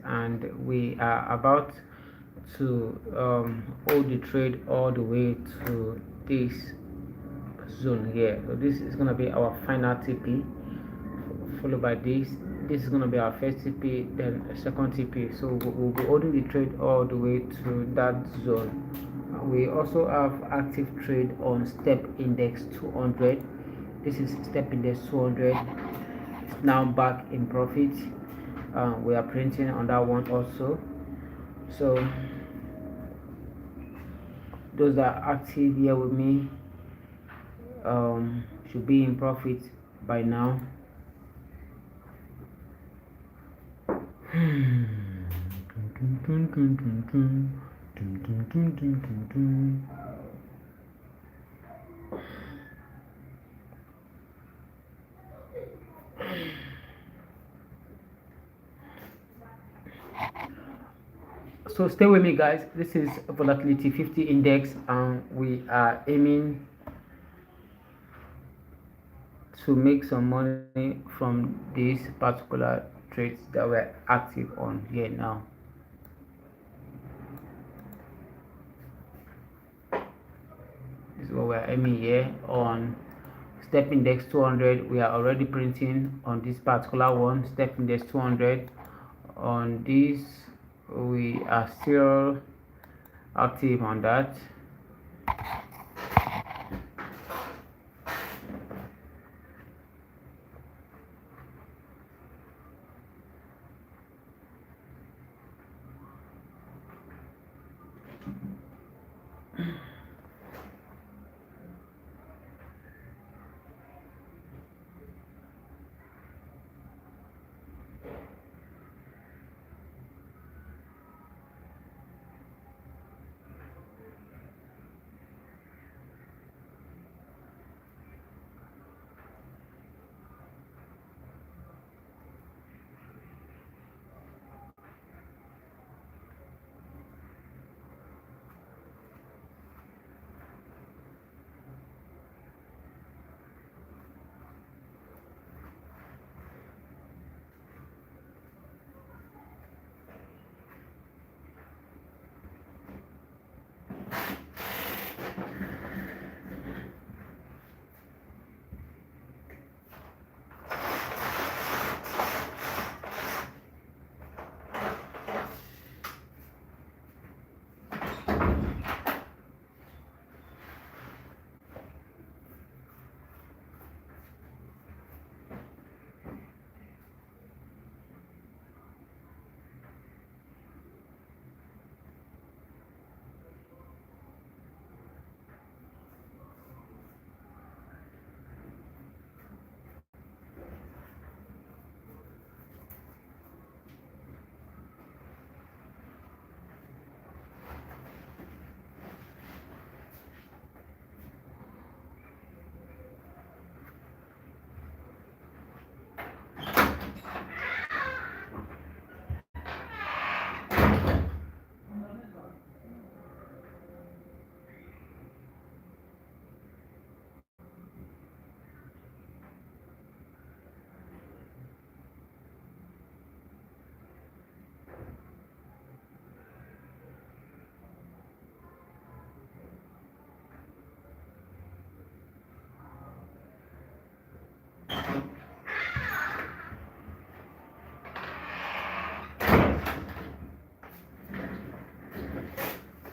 and we are about to hold the trade all the way to this zone here. So this is going to be our final TP, followed by this is going to be our first TP, then a second TP. So we'll be holding the trade all the way to that zone. We also have active trade on step index 200. This is step index 200. It's now back in profit. We are printing on that one also. So those that are active here with me should be in profit by now. So stay with me, guys. This is volatility 50 index, and we are aiming to make some money from these particular trades that we're active on here now. This is what we're aiming here on step index 200. We are already printing on this particular one, step index 200. On this, we are still active on that.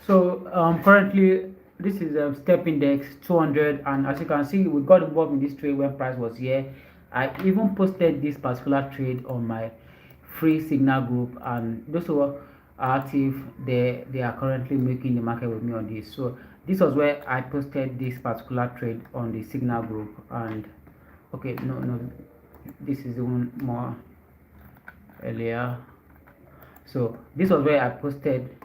So currently this is step index 200, and as you can see, we got involved in this trade when price was here. I even posted this particular trade on my free signal group, and those who are active, they are currently making the market with me on this. So this was where I posted this particular trade on the signal group. And okay, no, this is one more earlier. So this was where I posted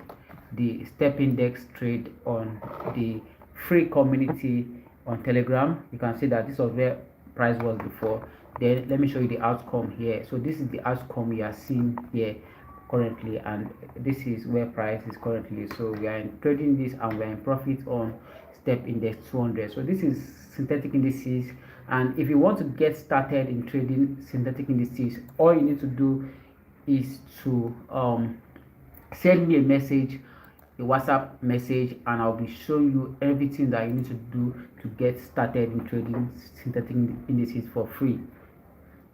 the step index trade on the free community on Telegram. You can see that this was where price was before. Then let me show you the outcome here. So this is the outcome you are seeing here currently, and this is where price is currently. So we are trading this, and we are in profit on step index 200. So this is synthetic indices, and if you want to get started in trading synthetic indices, all you need to do is to send me a message, a WhatsApp message, and I'll be showing you everything that you need to do to get started in trading synthetic indices for free.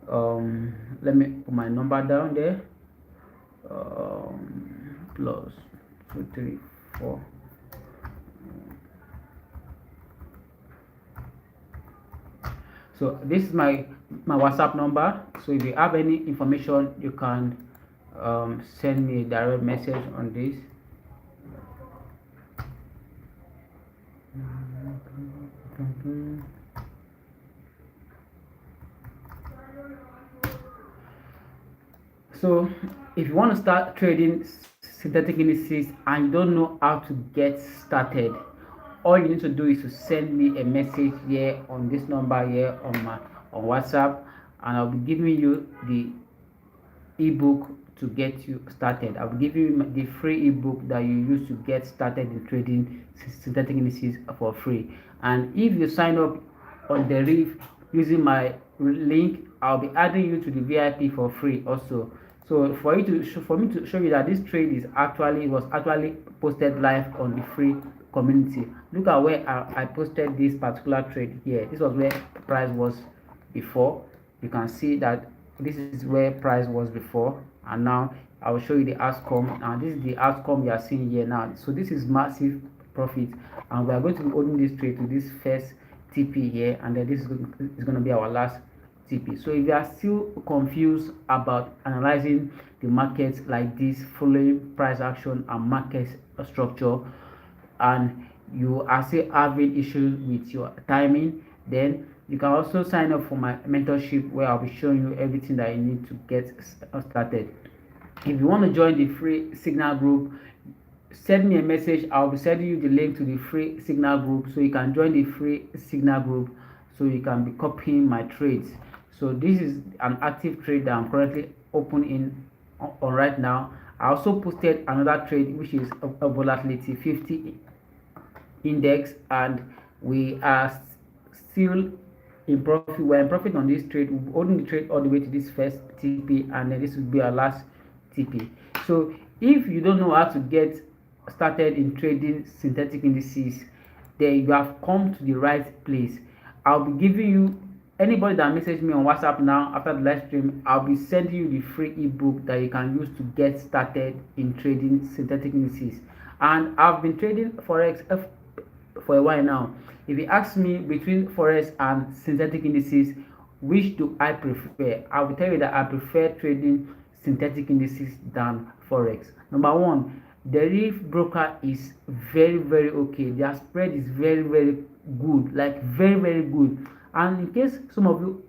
Let me put my number down there. Plus 234. So this is my WhatsApp number. So if you have any information, you can send me a direct message on this. So if you want to start trading synthetic indices and you don't know how to get started, all you need to do is to send me a message here on this number here on WhatsApp, and I'll be giving you the ebook to get you started. I'll give you the free ebook that you use to get started in trading synthetic indices for free. And if you sign up on the reef using my link, I'll be adding you to the VIP for free also. So for me to show you that this trade is actually was actually posted live on the free community. Look at where I posted this particular trade here. This was where the price was before. You can see that this is where price was before, and now I will show you the outcome, and this is the outcome you are seeing here now. So this is massive profit, and we are going to be holding this trade to this first TP here, and then this is going to be our last TP. So if you are still confused about analyzing the markets like this, following price action and market structure, and you are still having issues with your timing, then you can also sign up for my mentorship, where I'll be showing you everything that you need to get started. If you want to join the free signal group, send me a message. I'll be sending you the link to the free signal group, so you can join the free signal group, so you can be copying my trades. So this is an active trade that I'm currently opening on right now. I also posted another trade, which is a volatility 50 index, and we are still in profit. We're in profit on this trade. We're holding the trade all the way to this first TP, and then this will be our last TP. So if you don't know how to get started in trading synthetic indices, then you have come to the right place. I'll be giving you, anybody that message me on WhatsApp now after the live stream, I'll be sending you the free ebook that you can use to get started in trading synthetic indices. And I've been trading Forex for a while now. If you ask me between Forex and synthetic indices, which do I prefer, I will tell you that I prefer trading synthetic indices than Forex. Number one, the reef broker is very okay. Their spread is very good, like very good. And in case some of you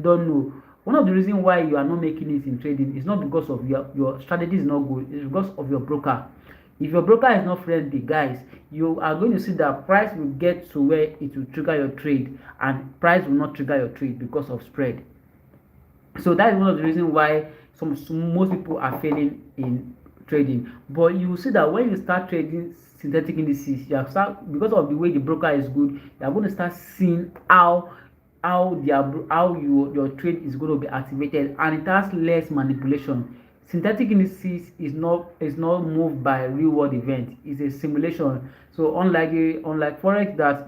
don't know, one of the reasons why you are not making it in trading is not because of your strategy is not good, it's because of your broker. If your broker is not friendly, guys, you are going to see that price will get to where it will trigger your trade, and price will not trigger your trade because of spread. So that is one of the reasons why most people are failing in trading. But you will see that when you start trading synthetic indices, you have start, because of the way the broker is good, you are going to start seeing how your trade is going to be activated, and it has less manipulation. Synthetic indices is not moved by real world event. It's a simulation. So unlike Forex, that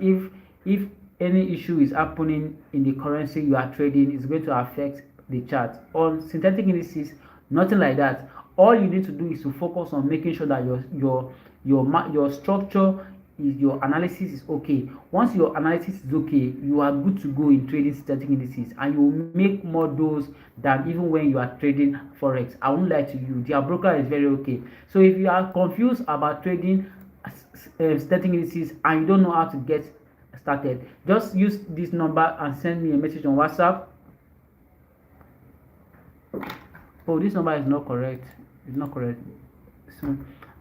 if any issue is happening in the currency you are trading, it's going to affect the chart. On synthetic indices, nothing like that. All you need to do is to focus on making sure that your structure is, your analysis is okay. Once your analysis is okay, you are good to go in trading synthetic indices, and you will make more dollars than even when you are trading Forex. I won't lie to you, their broker is very okay. So if you are confused about trading synthetic indices and you don't know how to get started, just use this number and send me a message on WhatsApp. Oh, this number is not correct. It's not correct. So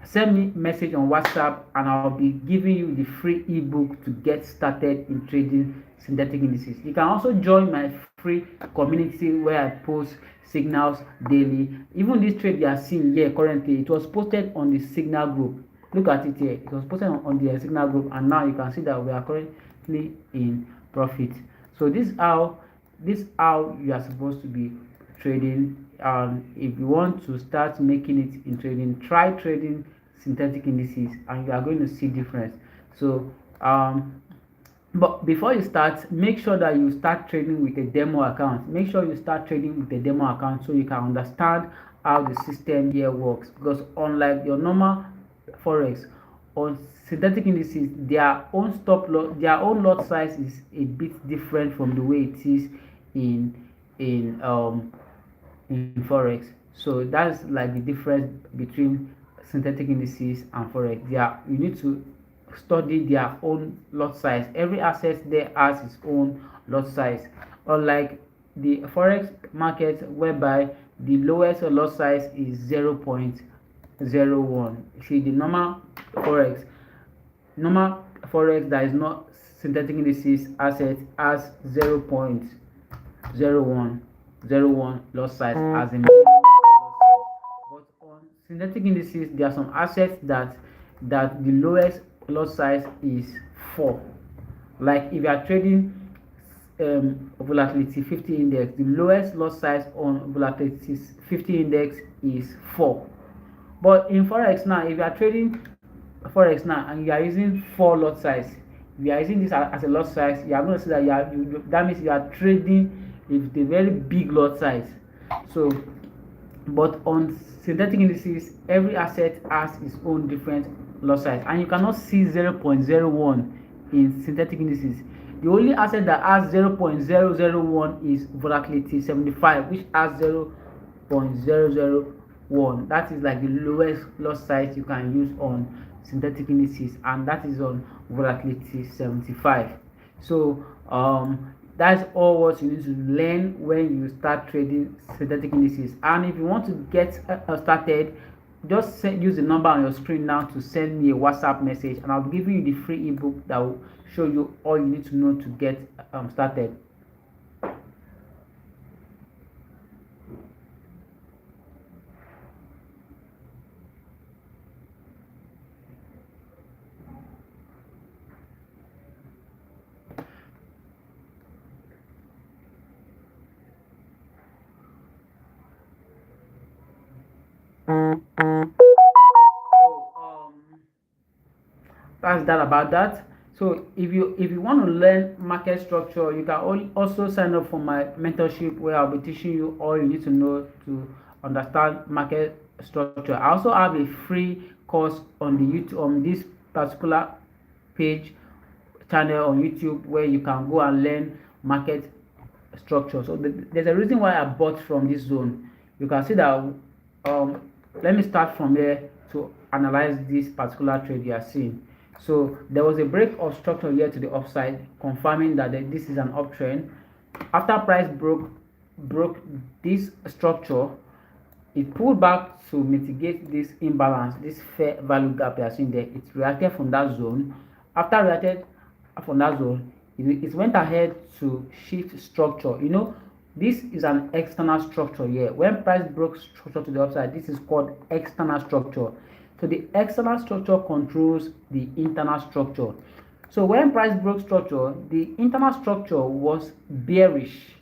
send me message on WhatsApp, and I'll be giving you the free ebook to get started in trading synthetic indices. You can also join my free community where I post signals daily. Even this trade you are seeing here currently, it was posted on the signal group. Look at it here. It was posted on the signal group, and now you can see that we are currently in profit. So this how you are supposed to be trading if you want to start making it in trading, try trading synthetic indices and you are going to see difference. So but before you start, make sure that you start trading with a demo account. Make sure you start trading with a demo account so you can understand how the system here works, because unlike your normal forex, on synthetic indices, their own stop loss, their own lot size is a bit different from the way it is in in um in forex. So that's like the difference between synthetic indices and forex. You need to study their own lot size. Every asset there has its own lot size, unlike the forex market whereby the lowest lot size is 0.01. See, the normal forex that is not synthetic indices asset has 0.01 lot size as a minimum lot size. But on synthetic indices, there are some assets that the lowest lot size is 4. Like if you are trading volatility 50 index, the lowest lot size on volatility 50 index is 4. But in forex now, if you are trading forex now and you are using 4 lot size, if you are using this as a lot size, you are going to see that that means you are trading with a very big lot size. So but on synthetic indices, every asset has its own different lot size, and you cannot see 0.01 in synthetic indices. The only asset that has 0.001 is volatility 75, which has 0.001. That is like the lowest lot size you can use on synthetic indices, and that is on volatility 75. So that's all what you need to learn when you start trading synthetic indices. And if you want to get started, just use the number on your screen now to send me a WhatsApp message, and I'll be giving you the free ebook that will show you all you need to know to get started. That's that about that. So if you want to learn market structure, you can also sign up for my mentorship, where I'll be teaching you all you need to know to understand market structure. I also have a free course on the YouTube, on this particular page channel on YouTube, where you can go and learn market structure. So there's a reason why I bought from this zone. You can see that let me start from here to analyze this particular trade you are seeing. So there was a break of structure here to the upside, confirming that this is an uptrend. After price broke this structure, it pulled back to mitigate this imbalance, this fair value gap you are seeing there. It reacted from that zone. After reacted from that zone, it went ahead to shift structure. This is an external structure here. When price broke structure to the upside, this is called external structure. So the external structure controls the internal structure. So when price broke structure, the internal structure was bearish.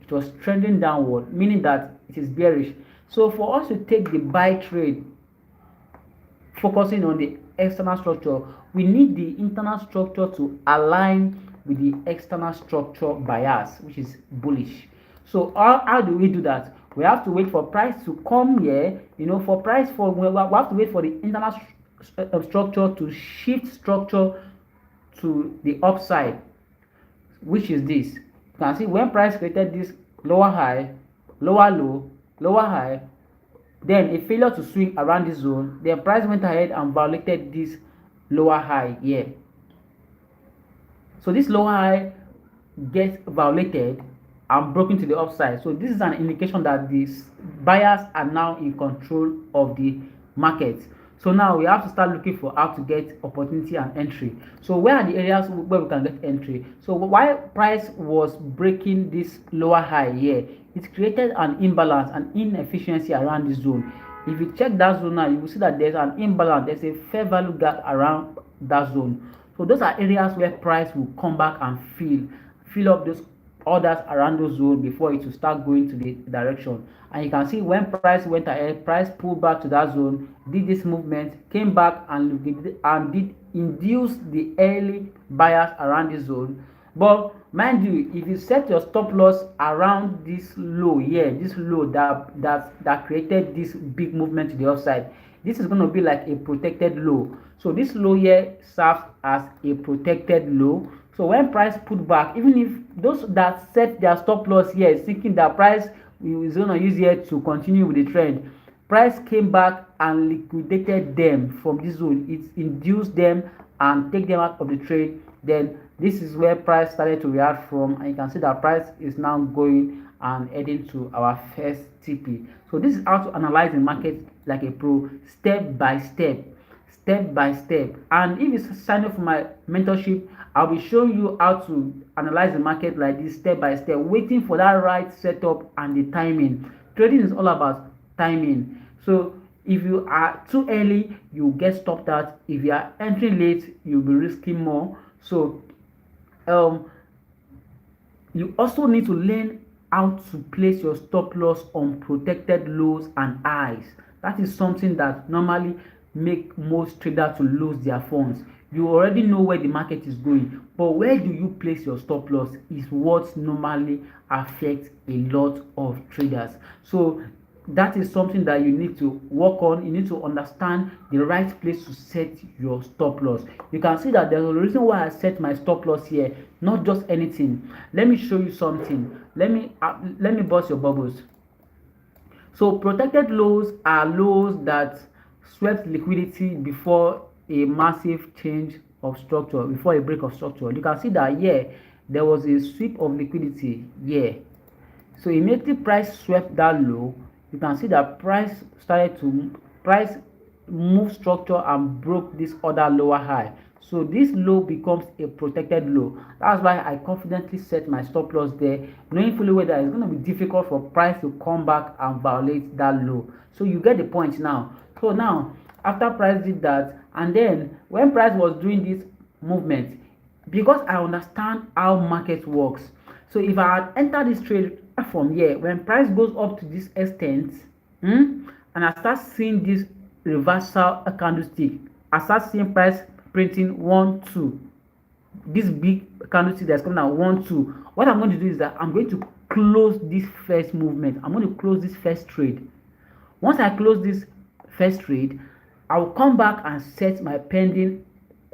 It was trending downward, meaning that it is bearish. So for us to take the buy trade, focusing on the external structure, we need the internal structure to align with the external structure bias, which is bullish. So how do we do that? We have to wait for price to come here. We have to wait for the internal structure to shift structure to the upside, which is this. You can see when price created this lower high, lower low, lower high, then a failure to swing around this zone, then price went ahead and violated this lower high here. So this lower high gets violated and broken to the upside. So this is an indication that these buyers are now in control of the market. So now we have to start looking for how to get opportunity and entry. So where are the areas where we can get entry? So while price was breaking this lower high here, it created an imbalance, an inefficiency around this zone. If you check that zone now, you will see that there's an imbalance, there's a fair value gap around that zone. So those are areas where price will come back and fill up those orders around those zone before it will start going to the direction. And you can see when price went ahead, price pulled back to that zone, did this movement, came back and did induce the early buyers around this zone. But mind you, if you set your stop loss around this low here, this low that created this big movement to the upside, this is going to be like a protected low. So this low here serves as a protected low. So when price put back, even if those that set their stop loss here thinking that price is going to use here to continue with the trend, price came back and liquidated them from this zone. It induced them and take them out of the trade. Then this is where price started to react from, and you can see that price is now going and heading to our first TP. So this is how to analyze the market like a pro, step by step, step by step. And if you sign up for my mentorship, I'll be showing you how to analyze the market like this, step by step, waiting for that right setup and the timing. Trading is all about timing. So if you are too early, you get stopped out. If you are entering late, you'll be risking more. So um you also need to learn how to place your stop loss on protected lows and highs. That is something that normally make most traders to lose their funds. You already know where the market is going, but where do you place your stop loss is what normally affects a lot of traders. So that is something that you need to work on. You need to understand the right place to set your stop loss. You can see that there's a reason why I set my stop loss here, not just anything. Let me show you something. Let me burst your bubbles. So protected lows are lows that swept liquidity before a massive change of structure, before a break of structure. You can see that here there was a sweep of liquidity here. So immediately price swept that low, you can see that price move structure and broke this other lower high. So this low becomes a protected low. That's why I confidently set my stop loss there, knowing fully well that it's going to be difficult for price to come back and violate that low. So you get the point now. So now after price did that, and then when price was doing this movement, because I understand how market works, so if I had entered this trade from here, when price goes up to this extent, and I start seeing this reversal candlestick, I start seeing price printing 1 2, this big candlestick that's coming out 1 2, what I'm going to do is that I'm going to close this first movement. I'm going to close this first trade. Once I close this first trade, I will come back and set my pending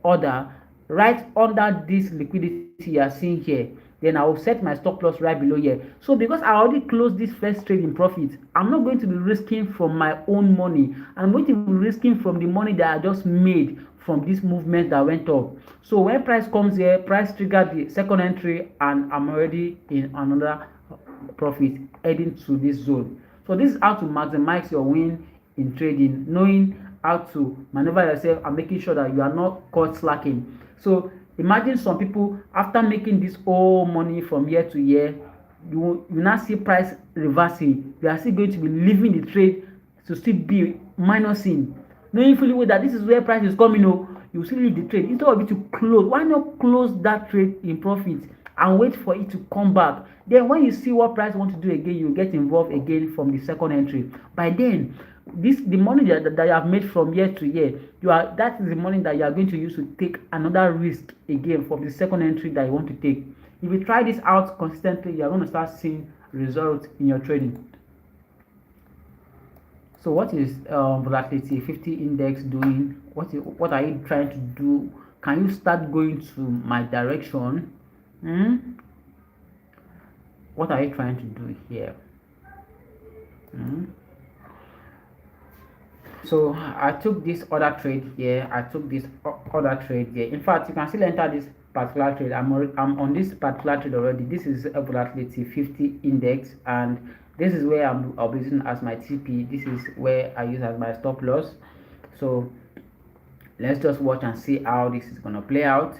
order right under this liquidity you are seeing here. Then I will set my stop loss right below here. So because I already closed this first trade in profit, I'm not going to be risking from my own money. I'm going to be risking from the money that I just made from this movement that went up. So when price comes here, price triggered the second entry, and I'm already in another profit heading to this zone. So this is how to maximize your win in trading, knowing how to maneuver yourself and making sure that you are not caught slacking. So imagine some people, after making this whole money from year to year, you now see price reversing. You are still going to be leaving the trade to still be minusing, knowing fully well that this is where price is coming. You still leave the trade instead of it to close. Why not close that trade in profit and wait for it to come back? Then when you see what price want to do again, you get involved again from the second entry. By then, the money that you have made from year to year, that is the money that you are going to use to take another risk again from the second entry that you want to take. If you try this out consistently, you are going to start seeing results in your trading. So what is volatility 50 index doing? What are you trying to do? Can you start going to my direction? What are you trying to do here? So I took this other trade here. I took this other trade here. In fact, you can still enter this particular trade. I'm on this particular trade already. This is a volatility 50 index, and this is where I'll be using as my TP. This is where I use as my stop loss. So let's just watch and see how this is gonna play out.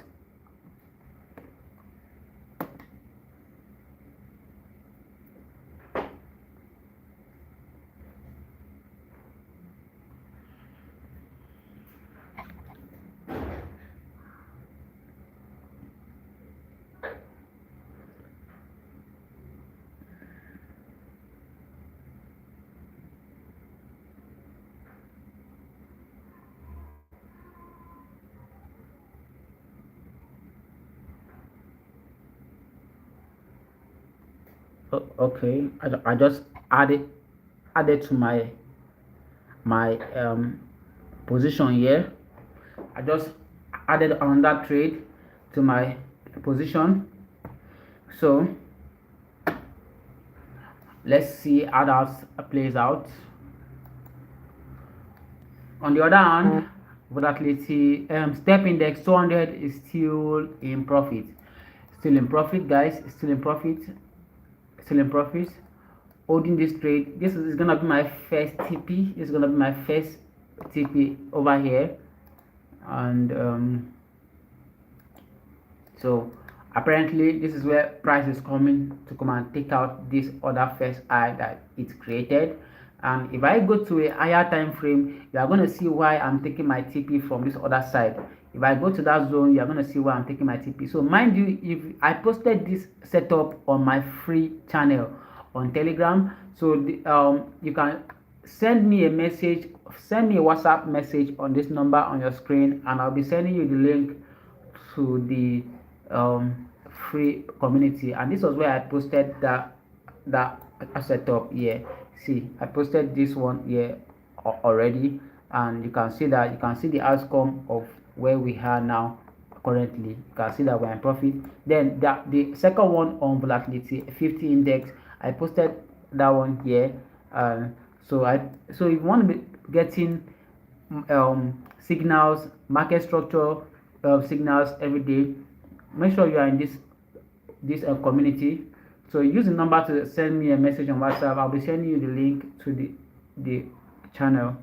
Okay, I just added to my position here. I just added another trade to my position. So let's see how that plays out. On the other hand, volatility step index 200 is still in profit. Still in profit, guys. Still in profit. Still in profit. Holding this trade. This is gonna be my first TP. This is gonna be my first TP over here, and so apparently this is where price is coming to come and take out this other first high that it created. And if I go to a higher time frame, you are going to see why I'm taking my TP from this other side. If I go to that zone, you are going to see why I'm taking my TP. So mind you, if I posted this setup on my free channel on Telegram, so you can send me a message, send me a WhatsApp message on this number on your screen, and I'll be sending you the link to the free community. And this was where I posted that setup here. See, I posted this one here already, and you can see that, you can see the outcome of where we are now. Currently you can see that we're in profit. Then the second one on volatility 50 index, I posted that one here. So if you want to be getting signals, market structure signals every day, make sure you are in this community. So use the number to send me a message on WhatsApp. I'll be sending you the link to the channel.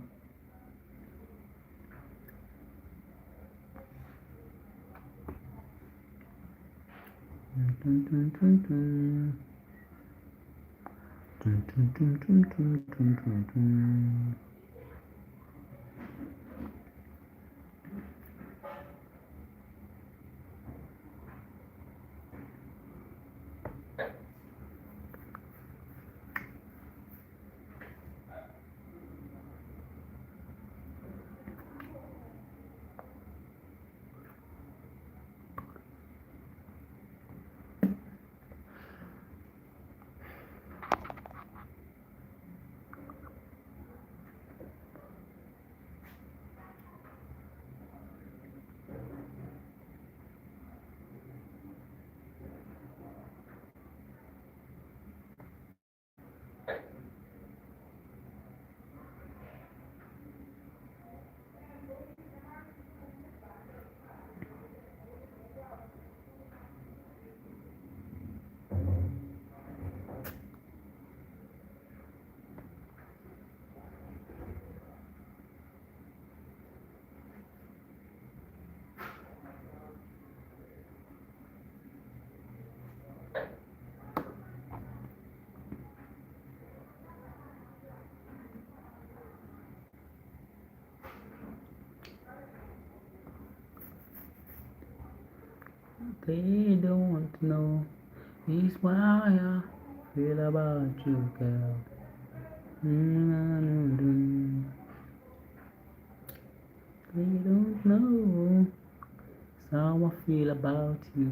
They don't want to know is why I feel about you, girl. They don't know how I feel about you.